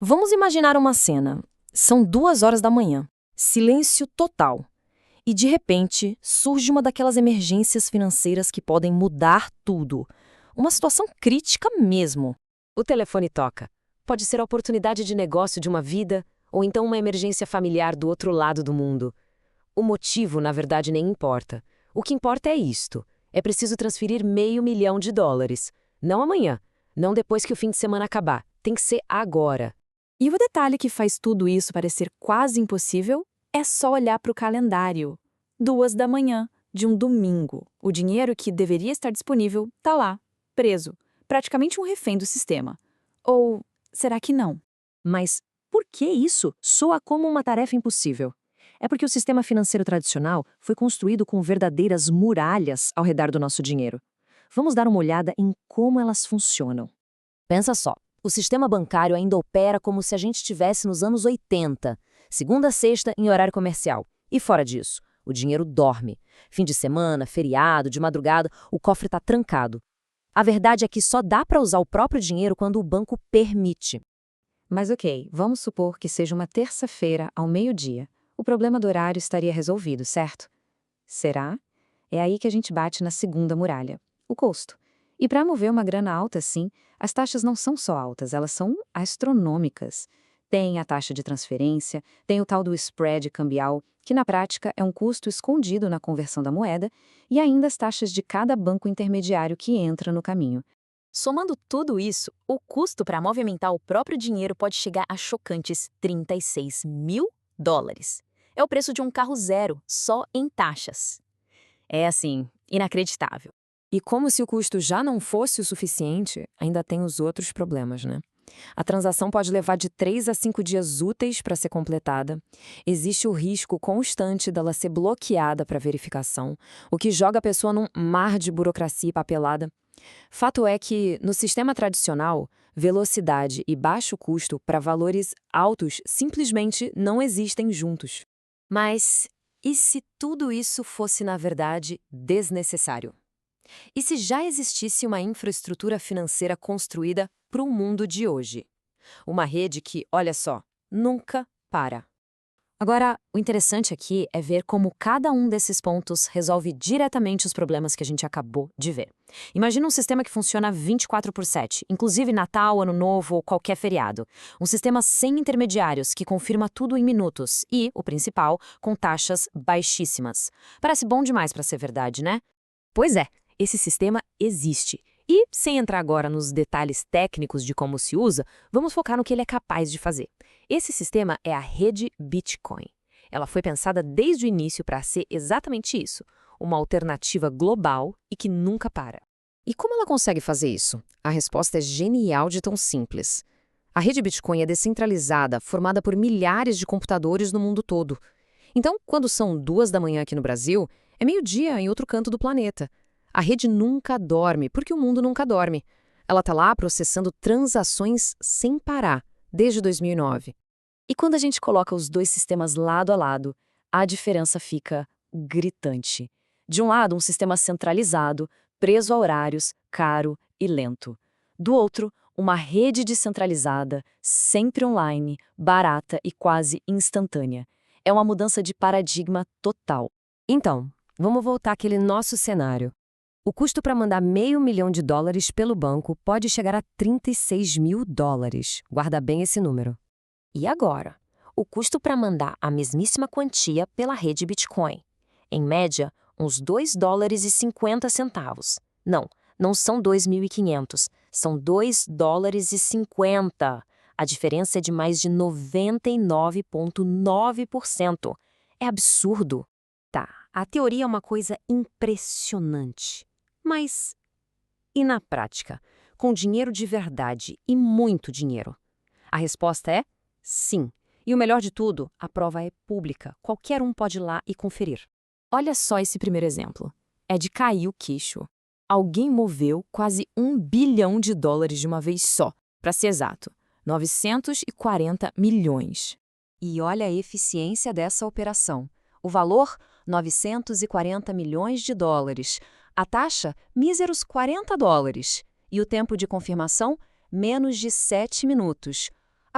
Vamos imaginar uma cena. São 2 horas da manhã. Silêncio total. E, de repente, surge uma daquelas emergências financeiras que podem mudar tudo. Uma situação crítica mesmo. O telefone toca. Pode ser a oportunidade de negócio de uma vida, ou então uma emergência familiar do outro lado do mundo. O motivo, na verdade, nem importa. O que importa é isto. É preciso transferir $500 mil. Não amanhã. Não depois que o fim de semana acabar. Tem que ser agora. E o detalhe que faz tudo isso parecer quase impossível é só olhar para o calendário. 2 da manhã, de um domingo. O dinheiro que deveria estar disponível está lá, preso, praticamente um refém do sistema. Ou será que não? Mas por que isso soa como uma tarefa impossível? É porque o sistema financeiro tradicional foi construído com verdadeiras muralhas ao redor do nosso dinheiro. Vamos dar uma olhada em como elas funcionam. Pensa só, o sistema bancário ainda opera como se a gente estivesse nos anos 80, segunda a sexta em horário comercial. E fora disso, o dinheiro dorme. Fim de semana, feriado, de madrugada, o cofre está trancado. A verdade é que só dá para usar o próprio dinheiro quando o banco permite. Mas ok, vamos supor que seja uma terça-feira ao meio-dia. O problema do horário estaria resolvido, certo? Será? É aí que a gente bate na segunda muralha, o custo. E para mover uma grana alta assim, as taxas não são só altas, elas são astronômicas. Tem a taxa de transferência, tem o tal do spread cambial, que na prática é um custo escondido na conversão da moeda, e ainda as taxas de cada banco intermediário que entra no caminho. Somando tudo isso, o custo para movimentar o próprio dinheiro pode chegar a chocantes $36 mil. É o preço de um carro zero, só em taxas. É assim, inacreditável. E como se o custo já não fosse o suficiente, ainda tem os outros problemas, né? A transação pode levar de 3 a 5 dias úteis para ser completada. Existe o risco constante dela ser bloqueada para verificação, o que joga a pessoa num mar de burocracia e papelada. Fato é que, no sistema tradicional, velocidade e baixo custo para valores altos simplesmente não existem juntos. Mas e se tudo isso fosse, na verdade, desnecessário? E se já existisse uma infraestrutura financeira construída para o mundo de hoje? Uma rede que, olha só, nunca para. Agora, o interessante aqui é ver como cada um desses pontos resolve diretamente os problemas que a gente acabou de ver. Imagina um sistema que funciona 24/7, inclusive Natal, Ano Novo ou qualquer feriado. Um sistema sem intermediários que confirma tudo em minutos e, o principal, com taxas baixíssimas. Parece bom demais para ser verdade, né? Pois é, esse sistema existe. E, sem entrar agora nos detalhes técnicos de como se usa, vamos focar no que ele é capaz de fazer. Esse sistema é a rede Bitcoin. Ela foi pensada desde o início para ser exatamente isso, uma alternativa global e que nunca para. E como ela consegue fazer isso? A resposta é genial de tão simples. A rede Bitcoin é descentralizada, formada por milhares de computadores no mundo todo. Então, quando são 2 da manhã aqui no Brasil, é meio-dia em outro canto do planeta. A rede nunca dorme, porque o mundo nunca dorme. Ela está lá processando transações sem parar, desde 2009. E quando a gente coloca os dois sistemas lado a lado, a diferença fica gritante. De um lado, um sistema centralizado, preso a horários, caro e lento. Do outro, uma rede descentralizada, sempre online, barata e quase instantânea. É uma mudança de paradigma total. Então, vamos voltar àquele nosso cenário. O custo para mandar $500 mil pelo banco pode chegar a $36 mil. Guarda bem esse número. E agora? O custo para mandar a mesmíssima quantia pela rede Bitcoin. Em média, uns $2,50. Não são 2.500, são $2,50. A diferença é de mais de 99,9%. É absurdo. Tá, a teoria é uma coisa impressionante. Mas e na prática? Com dinheiro de verdade e muito dinheiro? A resposta é sim. E o melhor de tudo, a prova é pública. Qualquer um pode ir lá e conferir. Olha só esse primeiro exemplo. É de cair o queixo. Alguém moveu quase $1 bilhão de uma vez só. Para ser exato, 940 milhões. E olha a eficiência dessa operação. O valor, $940 milhões. A taxa, míseros $40. E o tempo de confirmação, menos de 7 minutos.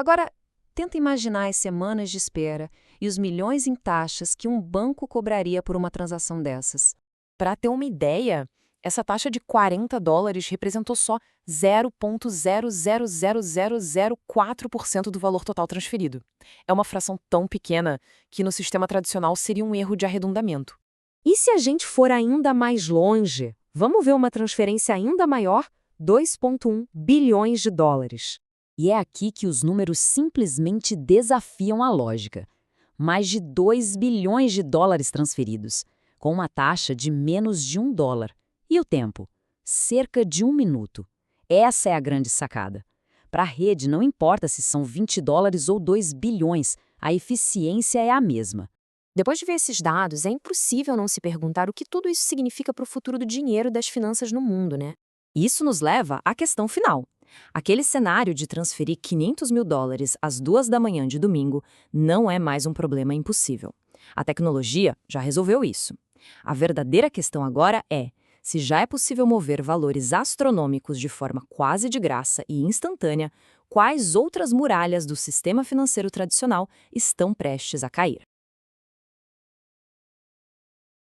Agora, tenta imaginar as semanas de espera e os milhões em taxas que um banco cobraria por uma transação dessas. Para ter uma ideia, essa taxa de $40 representou só 0,00004% do valor total transferido. É uma fração tão pequena que no sistema tradicional seria um erro de arredondamento. E se a gente for ainda mais longe? Vamos ver uma transferência ainda maior? 2,1 bilhões de dólares. E é aqui que os números simplesmente desafiam a lógica. Mais de 2 bilhões de dólares transferidos, com uma taxa de menos de $1. E o tempo? Cerca de 1 minuto. Essa é a grande sacada. Para a rede, não importa se são $20 ou 2 bilhões, a eficiência é a mesma. Depois de ver esses dados, é impossível não se perguntar o que tudo isso significa para o futuro do dinheiro e das finanças no mundo, né? Isso nos leva à questão final. Aquele cenário de transferir $500 mil às 2 da manhã de domingo não é mais um problema impossível. A tecnologia já resolveu isso. A verdadeira questão agora é: se já é possível mover valores astronômicos de forma quase de graça e instantânea, quais outras muralhas do sistema financeiro tradicional estão prestes a cair?